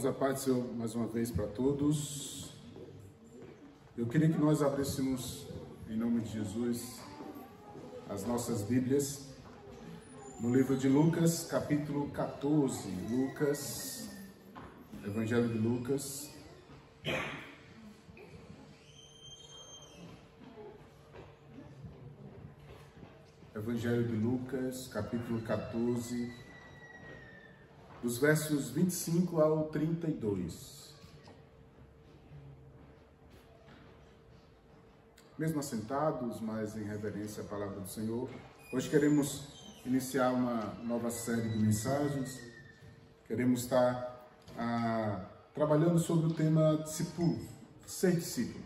Irmãos, a paz do Senhor mais uma vez para todos. Eu queria que nós abríssemos, em nome de Jesus, as nossas Bíblias no livro de Lucas, capítulo 14. Lucas, Evangelho de Lucas. Evangelho de Lucas, capítulo 14, dos versos 25 ao 32. Mesmo assentados, mas em reverência à palavra do Senhor, hoje queremos iniciar uma nova série de mensagens. Queremos estar trabalhando sobre o tema discípulo, ser discípulo.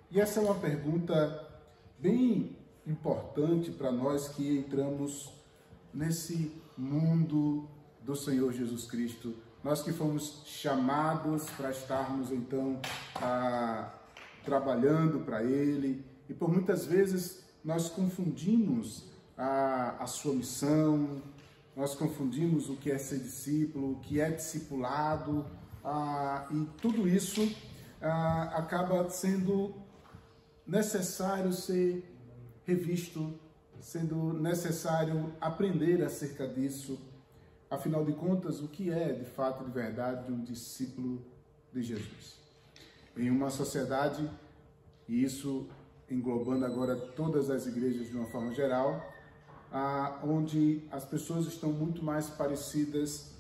E essa é uma pergunta bem importante para nós que entramos nesse mundo do Senhor Jesus Cristo, nós que fomos chamados para estarmos então trabalhando para Ele, e por muitas vezes nós confundimos a sua missão, nós confundimos o que é ser discípulo, o que é discipulado, e tudo isso acaba sendo necessário ser revisto, sendo necessário aprender acerca disso. Afinal de contas, o que é, de fato, de verdade, um discípulo de Jesus? Em uma sociedade, e isso englobando agora todas as igrejas de uma forma geral, onde as pessoas estão muito mais parecidas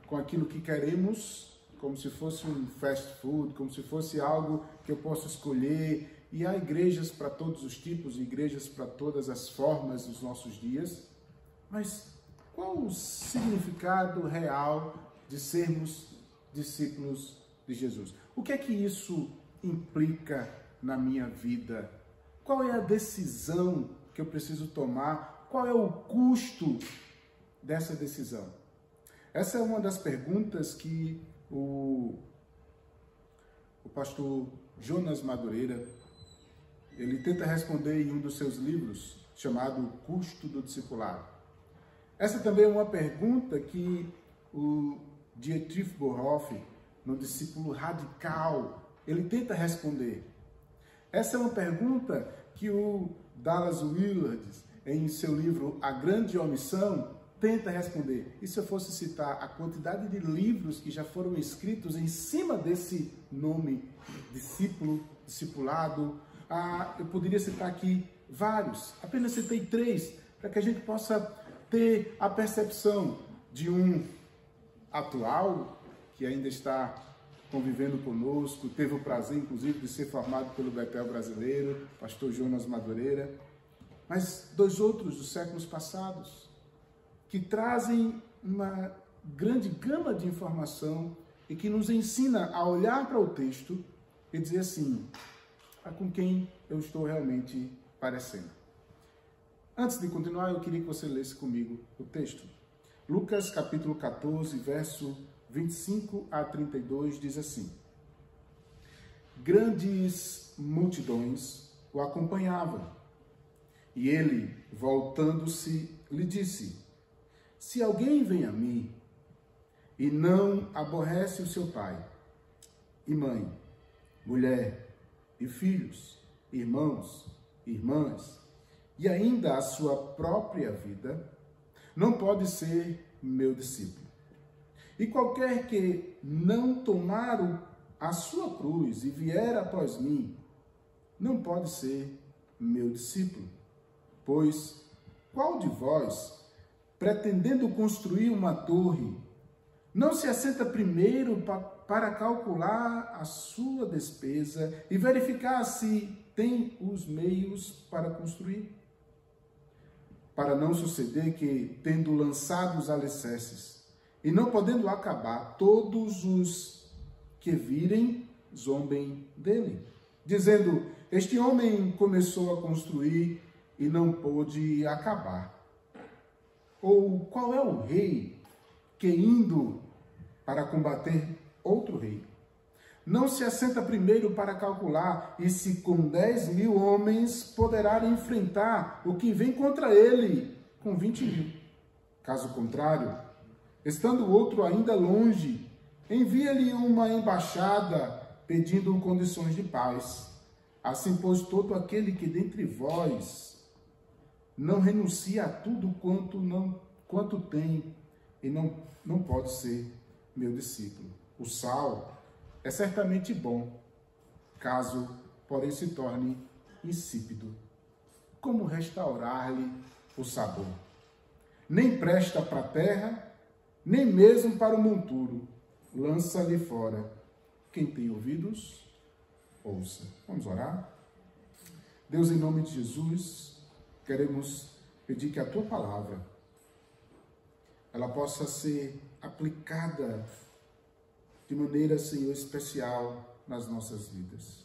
com aquilo que queremos, como se fosse um fast food, como se fosse algo que eu posso escolher. E há igrejas para todos os tipos, igrejas para todas as formas dos nossos dias, mas qual o significado real de sermos discípulos de Jesus? O que é que isso implica na minha vida? Qual é a decisão que eu preciso tomar? Qual é o custo dessa decisão? Essa é uma das perguntas que o pastor Jonas Madureira, ele tenta responder em um dos seus livros, chamado O Custo do Discipulado. Essa também é uma pergunta que o Dietrich Bonhoeffer, no Discípulo Radical, ele tenta responder. Essa é uma pergunta que o Dallas Willard, em seu livro A Grande Omissão, tenta responder. E se eu fosse citar a quantidade de livros que já foram escritos em cima desse nome, discípulo, discipulado, eu poderia citar aqui vários. Apenas citei 3, para que a gente possa ter a percepção de um atual, que ainda está convivendo conosco, teve o prazer, inclusive, de ser formado pelo Betel brasileiro, pastor Jonas Madureira, mas 2 outros dos séculos passados, que trazem uma grande gama de informação e que nos ensina a olhar para o texto e dizer assim, com quem eu estou realmente parecendo. Antes de continuar, eu queria que você lesse comigo o texto. Lucas capítulo 14, verso 25 a 32, diz assim: Grandes multidões o acompanhavam, e ele, voltando-se, lhe disse: Se alguém vem a mim e não aborrece o seu pai, e mãe, mulher, e filhos, irmãos, irmãs, e ainda a sua própria vida, não pode ser meu discípulo. E qualquer que não tomar a sua cruz e vier após mim, não pode ser meu discípulo. Pois qual de vós, pretendendo construir uma torre, não se assenta primeiro para calcular a sua despesa e verificar se tem os meios para construir? Para não suceder que, tendo lançado os alicerces e não podendo acabar, todos os que virem zombem dele, dizendo: Este homem começou a construir e não pôde acabar. Ou qual é o rei que, indo para combater outro rei, não se assenta primeiro para calcular e se com 10.000 homens poderá enfrentar o que vem contra ele com 20.000? Caso contrário, estando o outro ainda longe, envia-lhe uma embaixada pedindo condições de paz. Assim, pois, todo aquele que dentre vós não renuncia a tudo quanto tem e não pode ser meu discípulo. O sal é certamente bom, caso, porém, se torne insípido. Como restaurar-lhe o sabor? Nem presta para a terra, nem mesmo para o monturo. Lança-lhe fora. Quem tem ouvidos, ouça. Vamos orar? Deus, em nome de Jesus, queremos pedir que a Tua palavra, ela possa ser aplicada de maneira, Senhor, especial nas nossas vidas.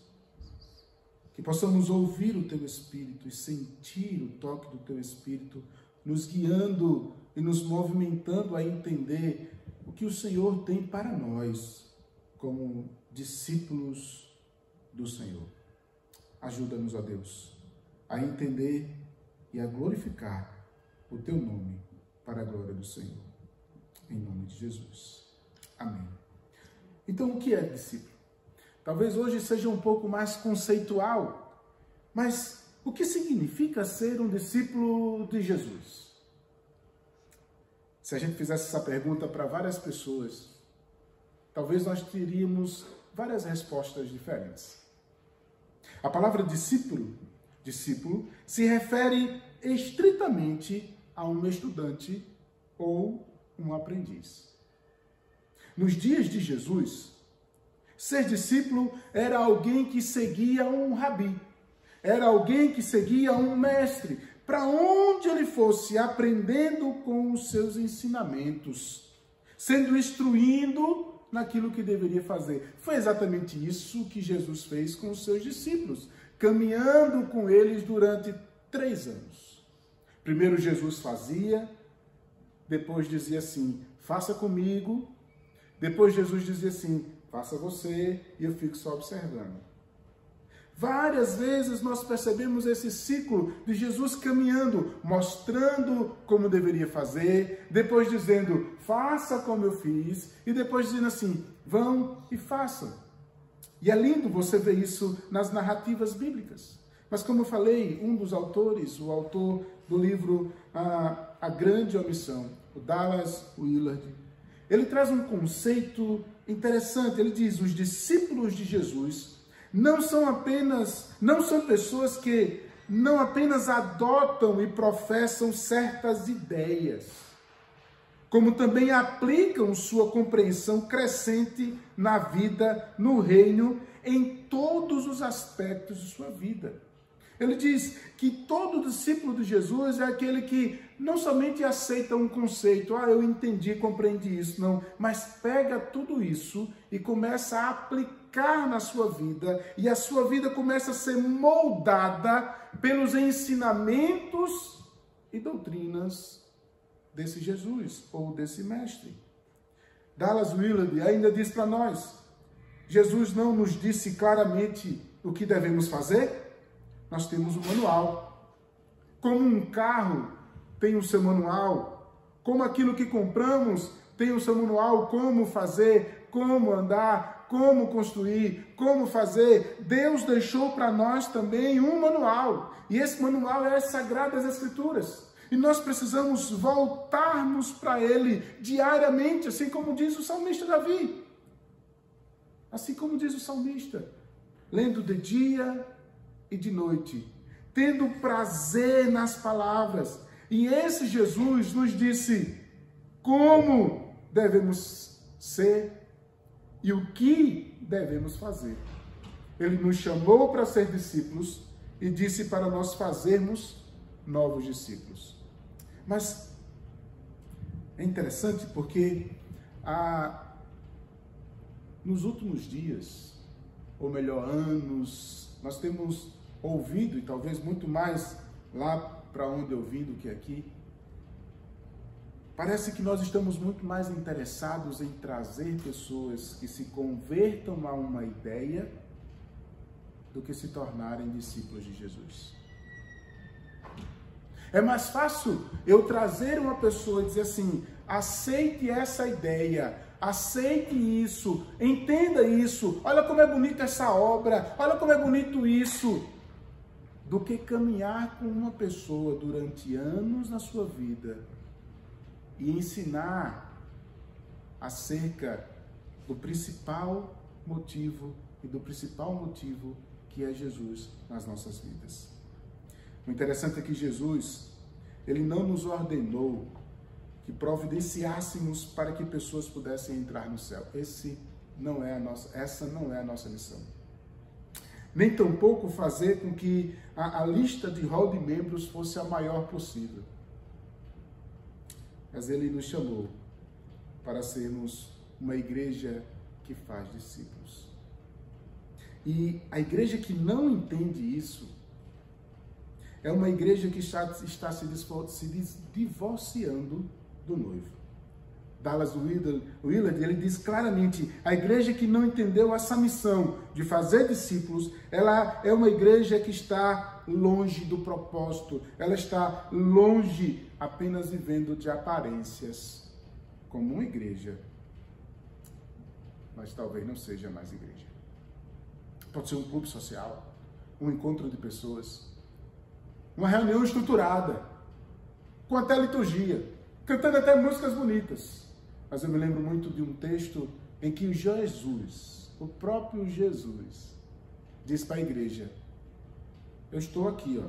Que possamos ouvir o Teu Espírito e sentir o toque do Teu Espírito, nos guiando e nos movimentando a entender o que o Senhor tem para nós, como discípulos do Senhor. Ajuda-nos, ó Deus, a entender e a glorificar o Teu nome para a glória do Senhor. Em nome de Jesus. Amém. Então, o que é discípulo? Talvez hoje seja um pouco mais conceitual, mas o que significa ser um discípulo de Jesus? Se a gente fizesse essa pergunta para várias pessoas, talvez nós teríamos várias respostas diferentes. A palavra discípulo, se refere estritamente a um estudante ou um aprendiz. Nos dias de Jesus, ser discípulo era alguém que seguia um rabi, era alguém que seguia um mestre, para onde ele fosse, aprendendo com os seus ensinamentos, sendo instruído naquilo que deveria fazer. Foi exatamente isso que Jesus fez com os seus discípulos, caminhando com eles durante 3 anos. Primeiro Jesus fazia, depois dizia assim, faça comigo. Depois Jesus dizia assim, faça você, e eu fico só observando. Várias vezes nós percebemos esse ciclo de Jesus caminhando, mostrando como deveria fazer, depois dizendo, faça como eu fiz, e depois dizendo assim, vão e façam. E é lindo você ver isso nas narrativas bíblicas. Mas como eu falei, um dos autores, o autor do livro A Grande Omissão, o Dallas Willard, ele traz um conceito interessante. Ele diz, os discípulos de Jesus não são pessoas que não apenas adotam e professam certas ideias, como também aplicam sua compreensão crescente na vida, no reino, em todos os aspectos de sua vida. Ele diz que todo discípulo de Jesus é aquele que não somente aceita um conceito, eu entendi, compreendi isso, não, mas pega tudo isso e começa a aplicar na sua vida, e a sua vida começa a ser moldada pelos ensinamentos e doutrinas desse Jesus, ou desse mestre. Dallas Willard ainda diz para nós, Jesus não nos disse claramente o que devemos fazer? Nós temos um manual. Como um carro tem o seu manual, como aquilo que compramos tem o seu manual, como fazer, como andar, como construir, como fazer. Deus deixou para nós também um manual. E esse manual é as Sagradas Escrituras. E nós precisamos voltarmos para ele diariamente, assim como diz o salmista Davi. Assim como diz o salmista, lendo de dia e de noite, tendo prazer nas palavras. E esse Jesus nos disse como devemos ser e o que devemos fazer. Ele nos chamou para ser discípulos e disse para nós fazermos novos discípulos. Mas é interessante porque nos últimos dias, ou melhor, anos, nós temos ouvido, e talvez muito mais lá para onde eu vim do que aqui, parece que nós estamos muito mais interessados em trazer pessoas que se convertam a uma ideia do que se tornarem discípulos de Jesus. É mais fácil eu trazer uma pessoa e dizer assim, aceite essa ideia, aceite isso, entenda isso, olha como é bonita essa obra, olha como é bonito isso, do que caminhar com uma pessoa durante anos na sua vida e ensinar acerca do principal motivo e do principal motivo que é Jesus nas nossas vidas. O interessante é que Jesus, ele não nos ordenou que providenciássemos para que pessoas pudessem entrar no céu. Essa não é a nossa missão. Nem tampouco fazer com que a lista de rol de membros fosse a maior possível. Mas ele nos chamou para sermos uma igreja que faz discípulos. E a igreja que não entende isso é uma igreja que está se divorciando do noivo. Dallas Willard, ele diz claramente, a igreja que não entendeu essa missão de fazer discípulos, ela é uma igreja que está longe do propósito, ela está longe apenas vivendo de aparências, como uma igreja, mas talvez não seja mais igreja. Pode ser um clube social, um encontro de pessoas, uma reunião estruturada, com até liturgia, cantando até músicas bonitas. Mas eu me lembro muito de um texto em que o próprio Jesus, diz para a igreja, eu estou aqui,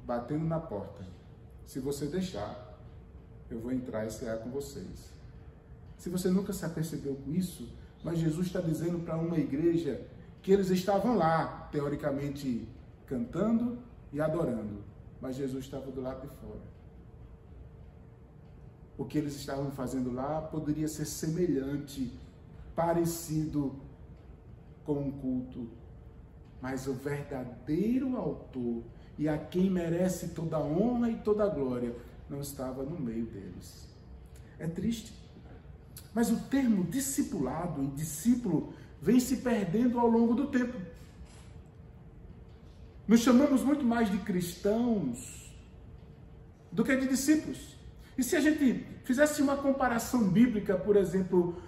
batendo na porta. Se você deixar, eu vou entrar e cear com vocês. Se você nunca se apercebeu com isso, mas Jesus está dizendo para uma igreja que eles estavam lá, teoricamente, cantando e adorando, mas Jesus estava do lado de fora. O que eles estavam fazendo lá poderia ser semelhante, parecido com um culto, mas o verdadeiro autor e a quem merece toda a honra e toda a glória não estava no meio deles. É triste. Mas o termo discipulado e discípulo vem se perdendo ao longo do tempo. Nos chamamos muito mais de cristãos do que de discípulos. E se a gente fizesse uma comparação bíblica, por exemplo,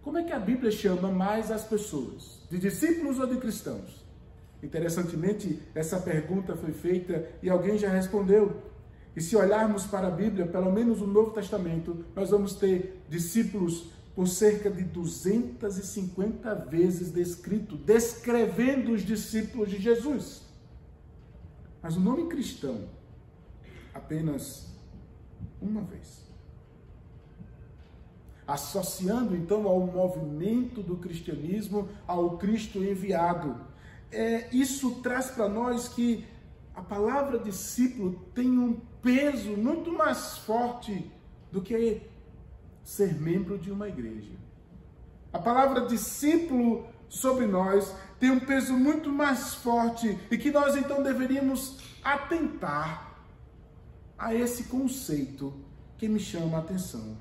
como é que a Bíblia chama mais as pessoas? De discípulos ou de cristãos? Interessantemente, essa pergunta foi feita e alguém já respondeu. E se olharmos para a Bíblia, pelo menos o Novo Testamento, nós vamos ter discípulos por cerca de 250 vezes descrevendo os discípulos de Jesus. Mas o nome cristão, apenas uma vez. Associando então ao movimento do cristianismo, ao Cristo enviado. Isso traz para nós que a palavra discípulo tem um peso muito mais forte do que ser membro de uma igreja. A palavra discípulo sobre nós tem um peso muito mais forte e que nós então deveríamos atentar a esse conceito que me chama a atenção.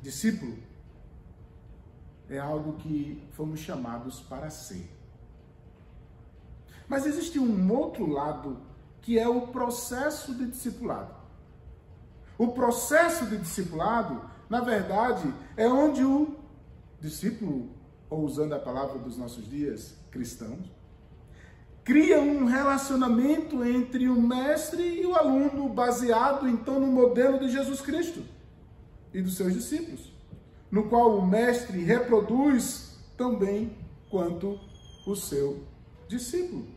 Discípulo é algo que fomos chamados para ser. Mas existe um outro lado, que é o processo de discipulado. O processo de discipulado, na verdade, é onde o discípulo, ou usando a palavra dos nossos dias, cristãos, cria um relacionamento entre o mestre e o aluno, baseado então no modelo de Jesus Cristo e dos seus discípulos, no qual o mestre reproduz tão bem quanto o seu discípulo.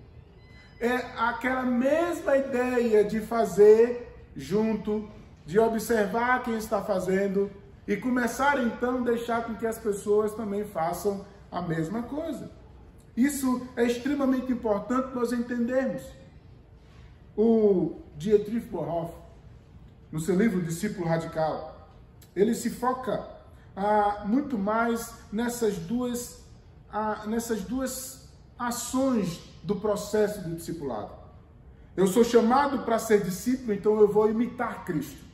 É aquela mesma ideia de fazer junto, de observar quem está fazendo e começar então a deixar com que as pessoas também façam a mesma coisa. Isso é extremamente importante nós entendermos. O Dietrich Bonhoeffer, no seu livro Discípulo Radical, ele se foca muito mais nessas duas ações do processo do discipulado. Eu sou chamado para ser discípulo, então eu vou imitar Cristo.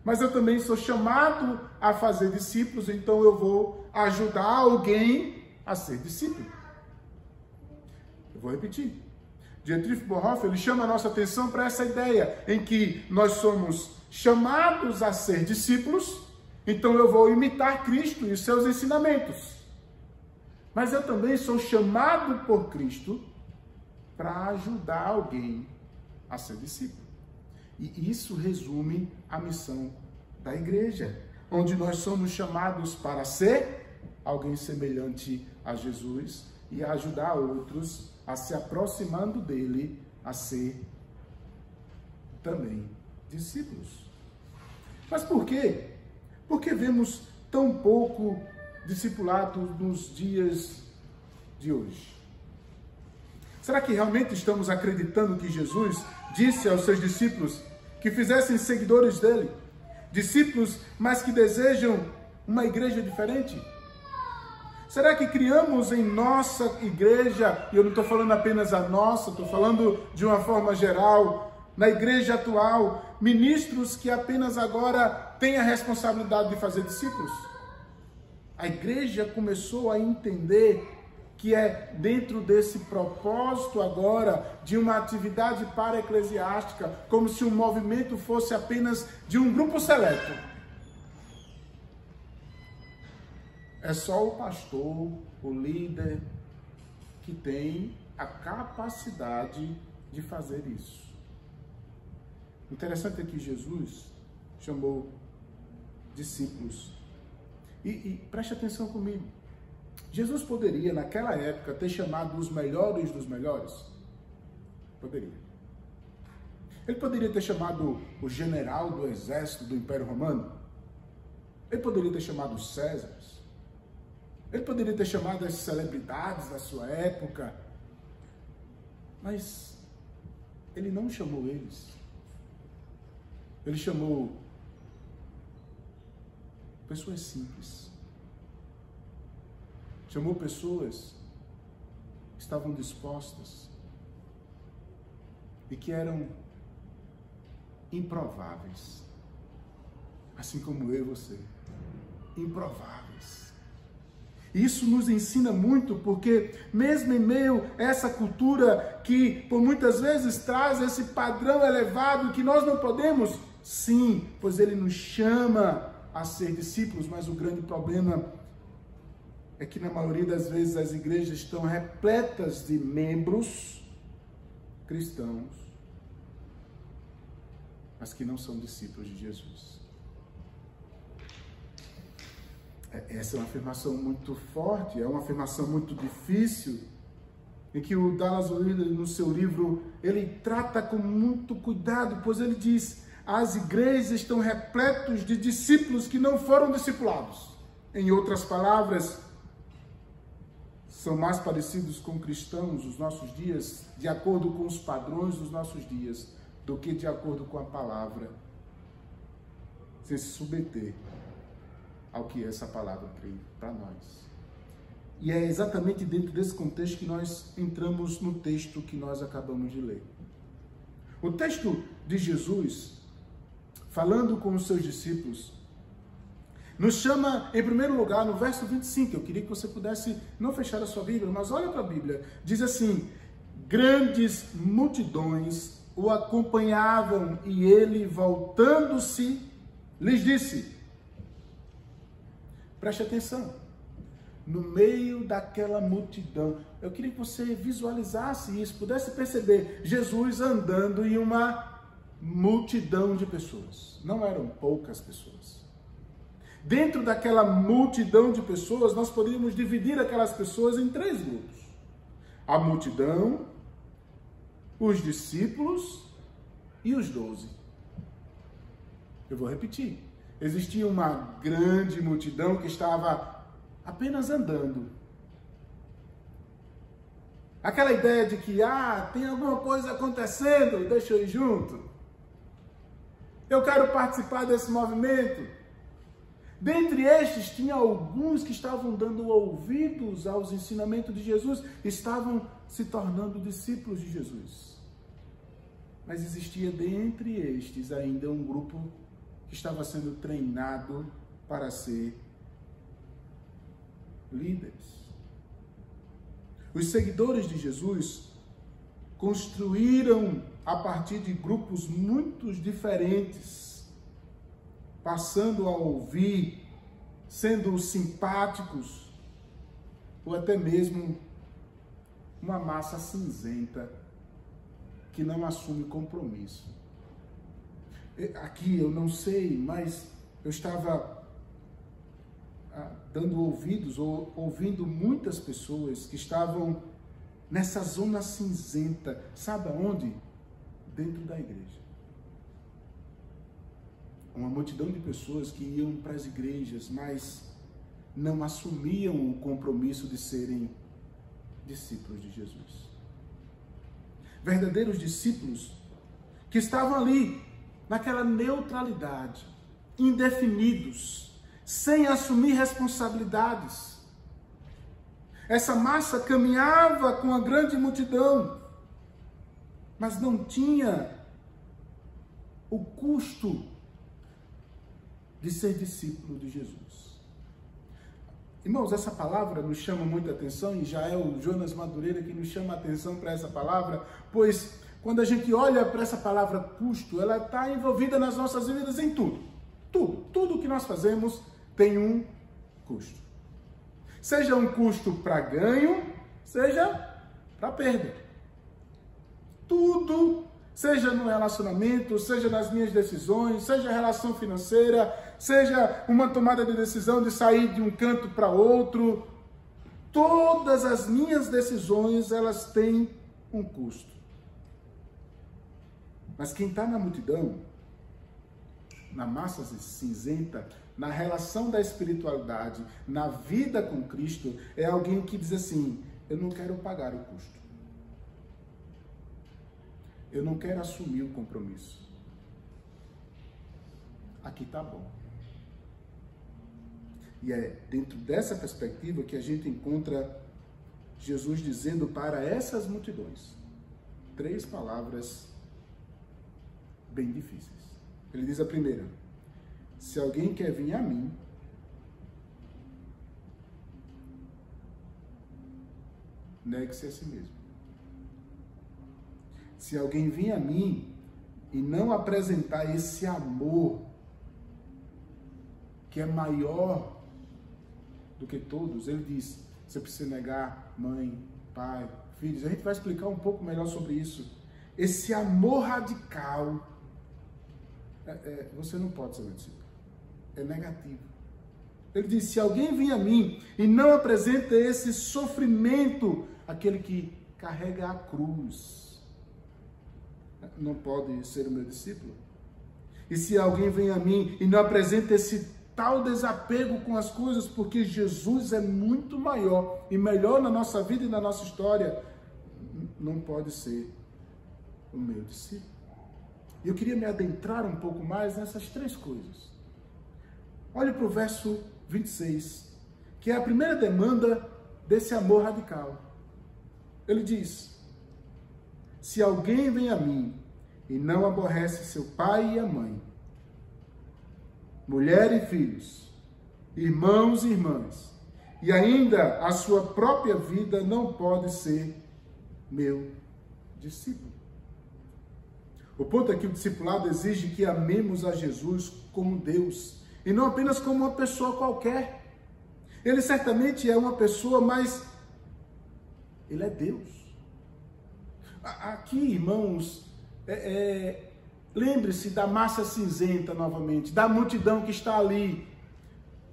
Mas eu também sou chamado a fazer discípulos, então eu vou ajudar alguém a ser discípulo. Eu vou repetir. Dietrich Bonhoeffer, ele chama a nossa atenção para essa ideia em que nós somos chamados a ser discípulos, então eu vou imitar Cristo e os seus ensinamentos. Mas eu também sou chamado por Cristo para ajudar alguém a ser discípulo. E isso resume a missão da igreja, onde nós somos chamados para ser alguém semelhante a Jesus e a ajudar outros a se aproximando dele, a ser também discípulos. Mas por quê? Por que vemos tão pouco discipulado nos dias de hoje? Será que realmente estamos acreditando que Jesus disse aos seus discípulos que fizessem seguidores dele? Discípulos, mas que desejam uma igreja diferente? Será que criamos em nossa igreja, e eu não estou falando apenas a nossa, estou falando de uma forma geral, na igreja atual, ministros que apenas agora têm a responsabilidade de fazer discípulos? A igreja começou a entender que é dentro desse propósito agora de uma atividade para-eclesiástica, como se o movimento fosse apenas de um grupo seleto. É só o pastor, o líder, que tem a capacidade de fazer isso. O interessante é que Jesus chamou discípulos. E preste atenção comigo. Jesus poderia, naquela época, ter chamado os melhores dos melhores? Poderia. Ele poderia ter chamado o general do exército do Império Romano? Ele poderia ter chamado os Césares? Ele poderia ter chamado as celebridades da sua época? Mas ele não chamou eles. Ele chamou pessoas simples. Chamou pessoas que estavam dispostas e que eram improváveis. Assim como eu e você. Improváveis. Isso nos ensina muito, porque mesmo em meio a essa cultura que por muitas vezes traz esse padrão elevado que nós não podemos, sim, pois ele nos chama a ser discípulos, mas o grande problema é que na maioria das vezes as igrejas estão repletas de membros cristãos, mas que não são discípulos de Jesus. Essa é uma afirmação muito forte, é uma afirmação muito difícil, em que o Dallas Willard, no seu livro, ele trata com muito cuidado, pois ele diz: as igrejas estão repletas de discípulos que não foram discipulados. Em outras palavras, são mais parecidos com cristãos dos nossos dias, de acordo com os padrões dos nossos dias, do que de acordo com a palavra, sem se submeter ao que essa palavra tem para nós. E é exatamente dentro desse contexto que nós entramos no texto que nós acabamos de ler. O texto de Jesus, falando com os seus discípulos, nos chama, em primeiro lugar, no verso 25, eu queria que você pudesse não fechar a sua Bíblia, mas olha para a Bíblia, diz assim: grandes multidões o acompanhavam e ele, voltando-se, lhes disse. Preste atenção, no meio daquela multidão, eu queria que você visualizasse isso, pudesse perceber Jesus andando em uma multidão de pessoas, não eram poucas pessoas. Dentro daquela multidão de pessoas, nós poderíamos dividir aquelas pessoas em 3 grupos. A multidão, os discípulos e os 12. Eu vou repetir. Existia uma grande multidão que estava apenas andando. Aquela ideia de que, tem alguma coisa acontecendo, deixa eu ir junto. Eu quero participar desse movimento. Dentre estes, tinha alguns que estavam dando ouvidos aos ensinamentos de Jesus, estavam se tornando discípulos de Jesus. Mas existia dentre estes ainda um grupo que estava sendo treinado para ser líderes. Os seguidores de Jesus construíram, a partir de grupos muito diferentes, passando a ouvir, sendo simpáticos, ou até mesmo uma massa cinzenta que não assume compromisso. Aqui eu não sei, mas eu estava dando ouvidos ou ouvindo muitas pessoas que estavam nessa zona cinzenta, sabe aonde? Dentro da igreja. Uma multidão de pessoas que iam para as igrejas, mas não assumiam o compromisso de serem discípulos de Jesus. Verdadeiros discípulos que estavam ali, naquela neutralidade, indefinidos, sem assumir responsabilidades. Essa massa caminhava com a grande multidão, mas não tinha o custo de ser discípulo de Jesus. Irmãos, essa palavra nos chama muita atenção, e já é o Jonas Madureira que nos chama a atenção para essa palavra, pois quando a gente olha para essa palavra custo, ela está envolvida nas nossas vidas em tudo. Tudo que nós fazemos tem um custo. Seja um custo para ganho, seja para perda. Tudo, seja no relacionamento, seja nas minhas decisões, seja relação financeira, seja uma tomada de decisão de sair de um canto para outro, todas as minhas decisões, elas têm um custo. Mas quem está na multidão, na massa cinzenta, na relação da espiritualidade, na vida com Cristo, é alguém que diz assim: eu não quero pagar o custo. Eu não quero assumir o compromisso. Aqui está bom. E é dentro dessa perspectiva que a gente encontra Jesus dizendo para essas multidões 3 palavras bem difíceis. Ele diz a primeira: se alguém quer vir a mim, negue-se a si mesmo. Se alguém vir a mim e não apresentar esse amor que é maior do que todos, ele diz, você precisa negar mãe, pai, filhos. A gente vai explicar um pouco melhor sobre isso. Esse amor radical, você não pode ser meu discípulo. É negativo. Ele diz, se alguém vir a mim e não apresenta esse sofrimento, aquele que carrega a cruz, não pode ser o meu discípulo. E se alguém vem a mim e não apresenta esse tal desapego com as coisas, porque Jesus é muito maior e melhor na nossa vida e na nossa história, não pode ser o meu discípulo. E eu queria me adentrar um pouco mais nessas 3 coisas. Olhe para o verso 26, que é a primeira demanda desse amor radical. Ele diz, se alguém vem a mim e não aborrece seu pai e a mãe, mulher e filhos, irmãos e irmãs, e ainda a sua própria vida, não pode ser meu discípulo. O ponto é que o discipulado exige que amemos a Jesus como Deus, e não apenas como uma pessoa qualquer. Ele certamente é uma pessoa, mas ele é Deus. Aqui, irmãos, lembre-se da massa cinzenta novamente, da multidão que está ali,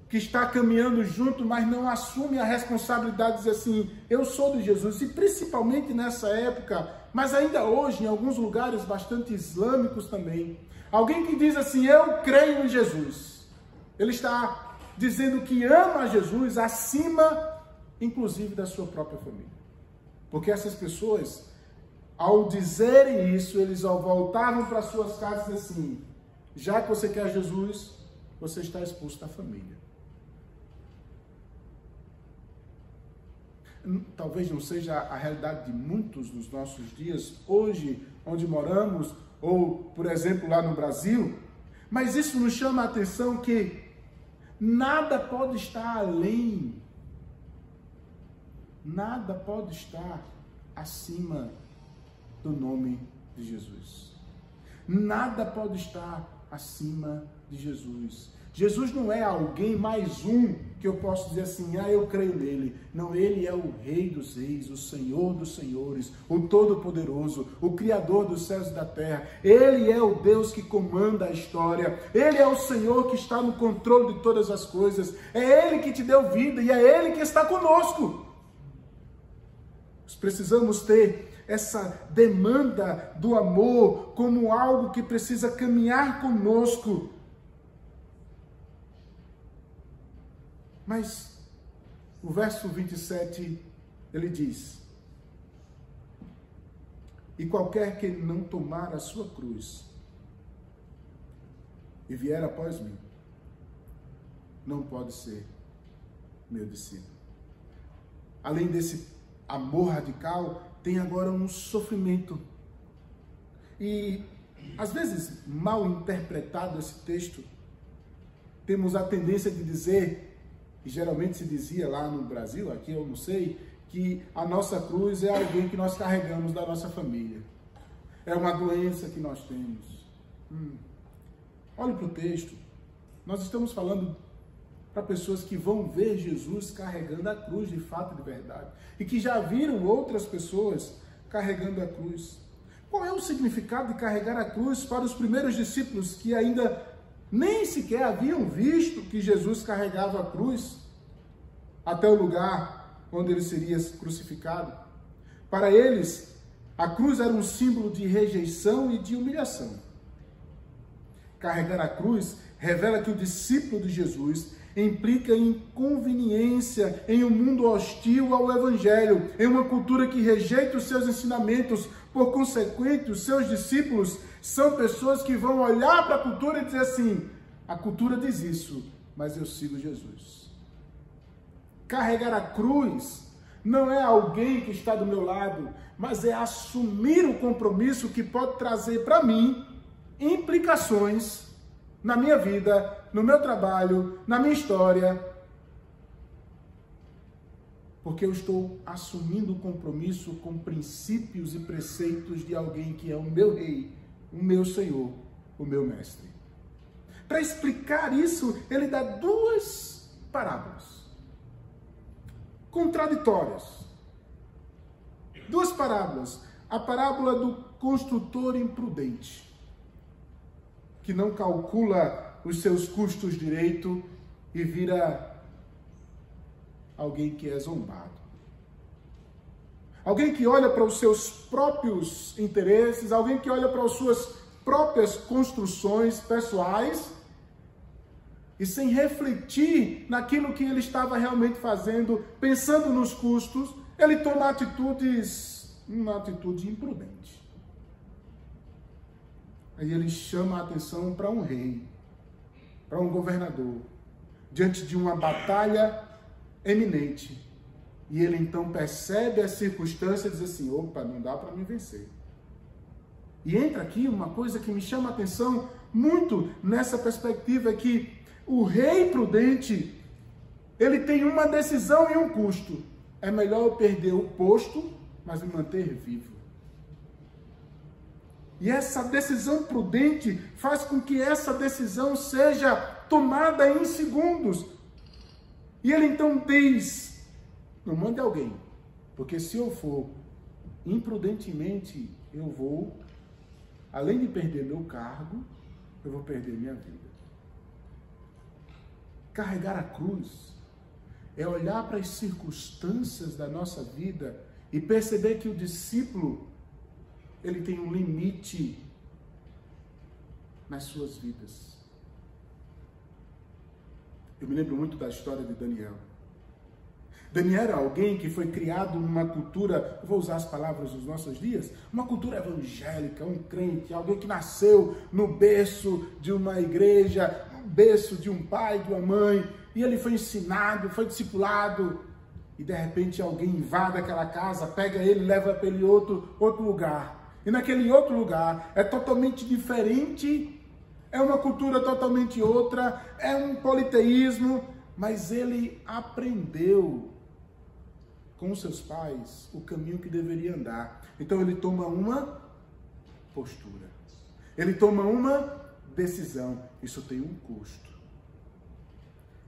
que está caminhando junto, mas não assume a responsabilidade de dizer assim, eu sou de Jesus. E principalmente nessa época, mas ainda hoje, em alguns lugares bastante islâmicos também, alguém que diz assim, eu creio em Jesus. Ele está dizendo que ama Jesus acima, inclusive, da sua própria família. Porque essas pessoas, ao dizerem isso, eles voltavam para suas casas e assim, já que você quer Jesus, você está expulso da família. Talvez não seja a realidade de muitos nos nossos dias, hoje, onde moramos, ou, por exemplo, lá no Brasil, mas isso nos chama a atenção que nada pode estar além, nada pode estar acima do nome de Jesus. Nada pode estar acima de Jesus. Jesus não é alguém mais um que eu posso dizer assim, eu creio nele. Não, ele é o Rei dos Reis, o Senhor dos Senhores, o Todo-Poderoso, o Criador dos céus e da terra. Ele é o Deus que comanda a história. Ele é o Senhor que está no controle de todas as coisas. É Ele que te deu vida e é Ele que está conosco. Nós precisamos ter essa demanda do amor como algo que precisa caminhar conosco. Mas o verso 27, ele diz: e qualquer que não tomar a sua cruz e vier após mim, não pode ser meu discípulo. Além desse amor radical, tem agora um sofrimento. E, às vezes, mal interpretado esse texto, temos a tendência de dizer, e geralmente se dizia lá no Brasil, aqui eu não sei, que a nossa cruz é alguém que nós carregamos da nossa família. É uma doença que nós temos. Olhe para o texto. Nós estamos falando para pessoas que vão ver Jesus carregando a cruz de fato e de verdade. E que já viram outras pessoas carregando a cruz. Qual é o significado de carregar a cruz para os primeiros discípulos que ainda nem sequer haviam visto que Jesus carregava a cruz até o lugar onde ele seria crucificado? Para eles, a cruz era um símbolo de rejeição e de humilhação. Carregar a cruz revela que o discípulo de Jesus implica inconveniência em um mundo hostil ao Evangelho, em uma cultura que rejeita os seus ensinamentos. Por consequente, os seus discípulos são pessoas que vão olhar para a cultura e dizer assim, a cultura diz isso, mas eu sigo Jesus. Carregar a cruz não é alguém que está do meu lado, mas é assumir o compromisso que pode trazer para mim implicações na minha vida, no meu trabalho, na minha história, porque eu estou assumindo o compromisso com princípios e preceitos de alguém que é o meu rei, o meu Senhor, o meu mestre. Para explicar isso, ele dá duas parábolas contraditórias. Duas parábolas. A parábola do construtor imprudente, que não calcula os seus custos direito e vira alguém que é zombado. Alguém que olha para os seus próprios interesses, alguém que olha para as suas próprias construções pessoais e sem refletir naquilo que ele estava realmente fazendo, pensando nos custos, ele toma uma atitude imprudente. Aí ele chama a atenção para um rei, para um governador, diante de uma batalha eminente. E ele então percebe a circunstância e diz assim, opa, não dá para me vencer. E entra aqui uma coisa que me chama a atenção muito nessa perspectiva, é que o rei prudente, ele tem uma decisão e um custo. É melhor eu perder o posto, mas me manter vivo. E essa decisão prudente faz com que essa decisão seja tomada em segundos. E ele então diz, não mande alguém, porque se eu for imprudentemente, eu vou, além de perder meu cargo, eu vou perder minha vida. Carregar a cruz é olhar para as circunstâncias da nossa vida e perceber que o discípulo, ele tem um limite nas suas vidas. Eu me lembro muito da história de Daniel. Daniel era alguém que foi criado numa cultura, eu vou usar as palavras dos nossos dias, uma cultura evangélica, um crente, alguém que nasceu no berço de uma igreja, no berço de um pai, de uma mãe, e ele foi ensinado, foi discipulado, e de repente alguém invade aquela casa, pega ele e leva para ele outro lugar. E naquele outro lugar é totalmente diferente, é uma cultura totalmente outra, é um politeísmo, mas ele aprendeu com os seus pais o caminho que deveria andar. Então ele toma uma postura, ele toma uma decisão, isso tem um custo.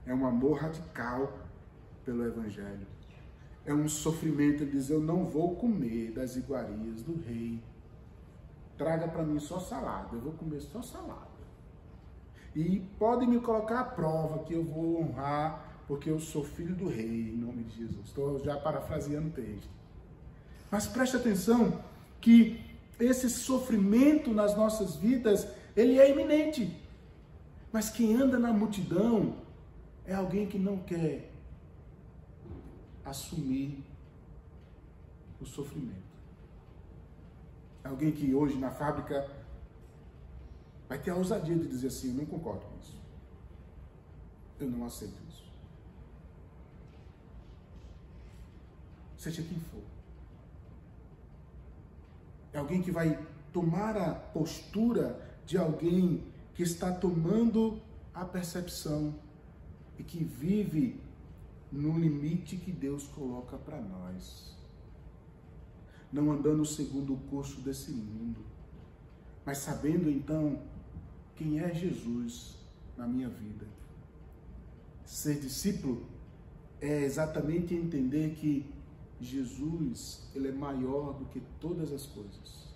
É um amor radical pelo Evangelho. É um sofrimento de dizer, eu não vou comer das iguarias do rei. Traga para mim só salada, eu vou comer só salada. E pode me colocar à prova que eu vou honrar, porque eu sou filho do rei, em nome de Jesus. Estou já parafraseando o texto. Mas preste atenção que esse sofrimento nas nossas vidas, ele é iminente. Mas quem anda na multidão é alguém que não quer assumir o sofrimento. É alguém que hoje na fábrica vai ter a ousadia de dizer assim, eu não concordo com isso. Eu não aceito isso. Seja quem for. É alguém que vai tomar a postura de alguém que está tomando a percepção e que vive no limite que Deus coloca para nós. Não andando segundo o curso desse mundo, mas sabendo então quem é Jesus na minha vida. Ser discípulo é exatamente entender que Jesus, ele é maior do que todas as coisas.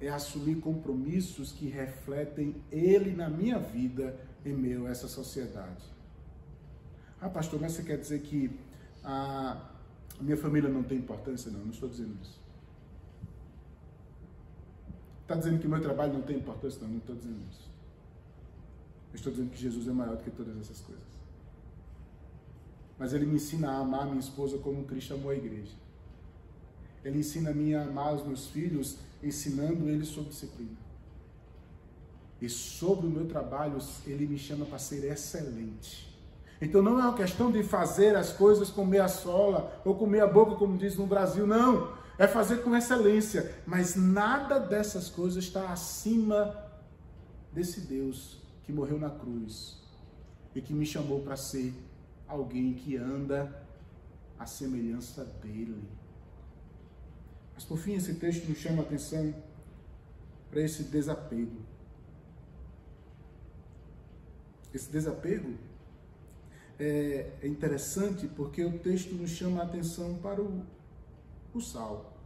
É assumir compromissos que refletem ele na minha vida em meio a essa sociedade. Ah, pastor, mas você quer dizer que a minha família não tem importância? Não, não estou dizendo isso. Está dizendo que o meu trabalho não tem importância? Não, não estou dizendo isso. Eu estou dizendo que Jesus é maior do que todas essas coisas. Mas ele me ensina a amar minha esposa como Cristo amou a igreja. Ele ensina a mim a amar os meus filhos, ensinando eles sobre disciplina. E sobre o meu trabalho, ele me chama para ser excelente. Então não é uma questão de fazer as coisas com meia sola ou com meia boca, como diz no Brasil, não. É fazer com excelência. Mas nada dessas coisas está acima desse Deus que morreu na cruz e que me chamou para ser alguém que anda à semelhança dele. Mas por fim, esse texto nos chama a atenção para esse desapego. Esse desapego é interessante porque o texto nos chama a atenção para o sal.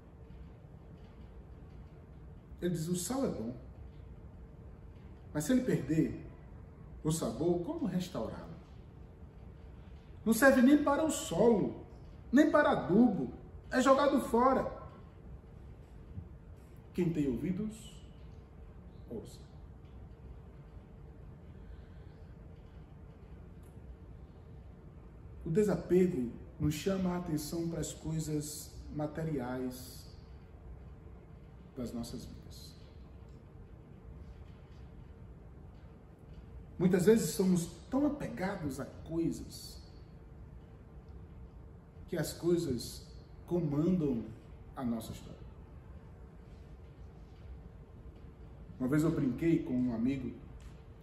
Ele diz, o sal é bom, mas se ele perder o sabor, como restaurá-lo? Não serve nem para o solo, nem para adubo, é jogado fora. Quem tem ouvidos, ouça. O desapego nos chama a atenção para as coisas materiais das nossas vidas. Muitas vezes somos tão apegados a coisas que as coisas comandam a nossa história. Uma vez eu brinquei com um amigo,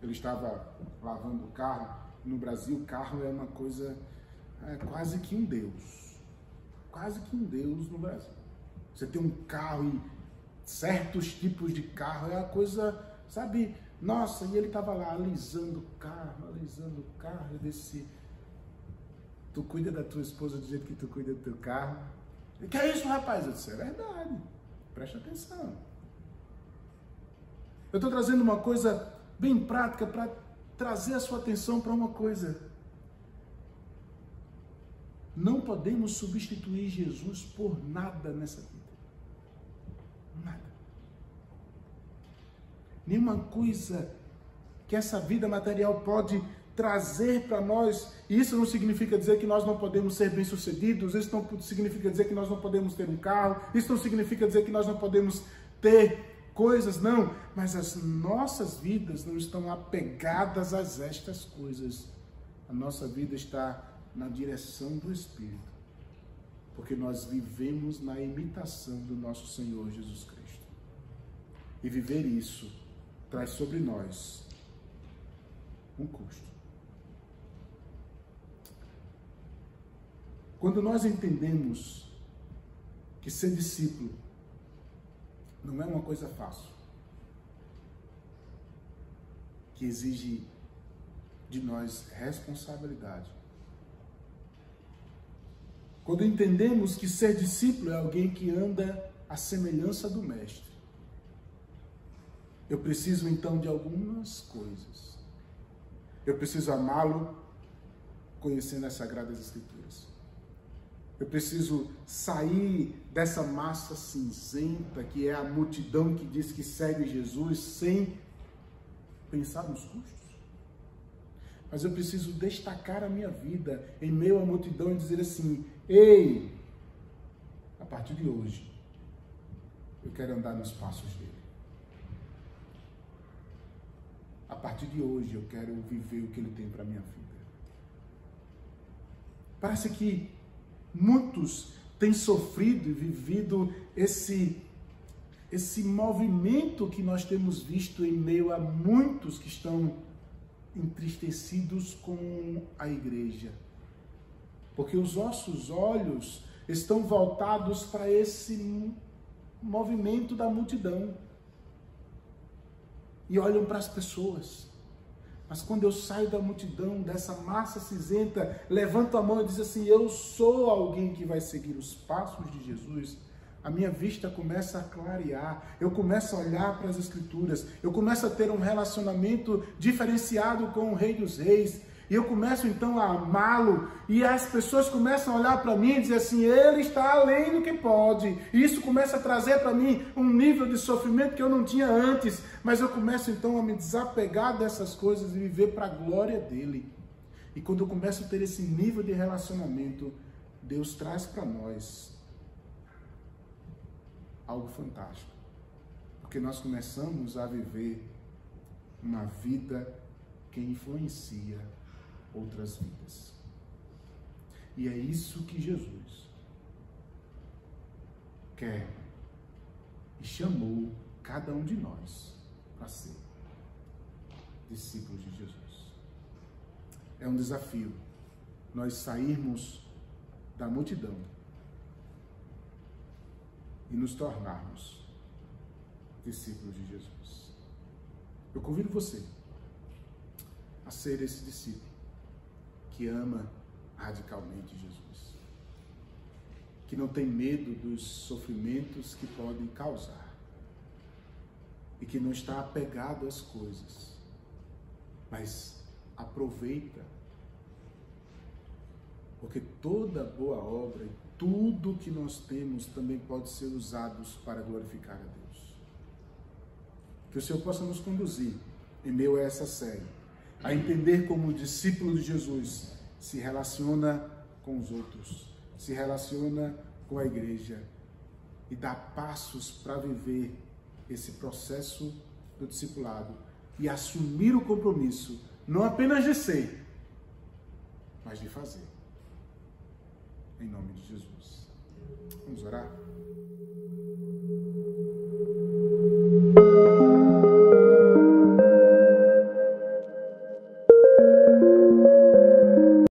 ele estava lavando o carro. No Brasil, o carro é uma coisa, quase que um Deus. Quase que um Deus no Brasil. Você tem um carro e certos tipos de carro, é uma coisa, sabe? Nossa, e ele estava lá alisando o carro, eu disse, tu cuida da tua esposa do jeito que tu cuida do teu carro? E que é isso, rapaz? Eu disse, é verdade, presta atenção. Eu estou trazendo uma coisa bem prática para trazer a sua atenção para uma coisa. Não podemos substituir Jesus por nada nessa vida. Nada. Nenhuma coisa que essa vida material pode trazer para nós. Isso não significa dizer que nós não podemos ser bem-sucedidos, isso não significa dizer que nós não podemos ter um carro, isso não significa dizer que nós não podemos ter coisas, não. Mas as nossas vidas não estão apegadas a estas coisas. A nossa vida está na direção do Espírito, porque nós vivemos na imitação do nosso Senhor Jesus Cristo. E viver isso traz sobre nós um custo. Quando nós entendemos que ser discípulo não é uma coisa fácil, que exige de nós responsabilidade. Quando entendemos que ser discípulo é alguém que anda à semelhança do Mestre, eu preciso então de algumas coisas. Eu preciso amá-lo conhecendo as Sagradas Escrituras. Eu preciso sair dessa massa cinzenta que é a multidão que diz que segue Jesus sem pensar nos custos. Mas eu preciso destacar a minha vida em meio à multidão e dizer assim: ei, a partir de hoje, eu quero andar nos passos dele. A partir de hoje, eu quero viver o que ele tem para a minha vida. Parece que muitos têm sofrido e vivido esse movimento que nós temos visto em meio a muitos que estão entristecidos com a igreja. Porque os nossos olhos estão voltados para esse movimento da multidão. E olham para as pessoas. Mas quando eu saio da multidão, dessa massa cinzenta, levanto a mão e digo assim: eu sou alguém que vai seguir os passos de Jesus, a minha vista começa a clarear, eu começo a olhar para as Escrituras, eu começo a ter um relacionamento diferenciado com o Rei dos Reis, e eu começo então a amá-lo, e as pessoas começam a olhar para mim e dizer assim: ele está além do que pode. E isso começa a trazer para mim um nível de sofrimento que eu não tinha antes, mas eu começo então a me desapegar dessas coisas e viver para a glória dele. E quando eu começo a ter esse nível de relacionamento, Deus traz para nós algo fantástico, porque nós começamos a viver uma vida que influencia outras vidas. E é isso que Jesus quer e chamou cada um de nós para ser discípulos de Jesus. É um desafio nós sairmos da multidão e nos tornarmos discípulos de Jesus. Eu convido você a ser esse discípulo que ama radicalmente Jesus, que não tem medo dos sofrimentos que podem causar e que não está apegado às coisas, mas aproveita, porque toda boa obra e tudo que nós temos também pode ser usados para glorificar a Deus. Que o Senhor possa nos conduzir em meio a essa série, a entender como o discípulo de Jesus se relaciona com os outros, se relaciona com a igreja e dá passos para viver esse processo do discipulado e assumir o compromisso, não apenas de ser, mas de fazer. Em nome de Jesus. Vamos orar?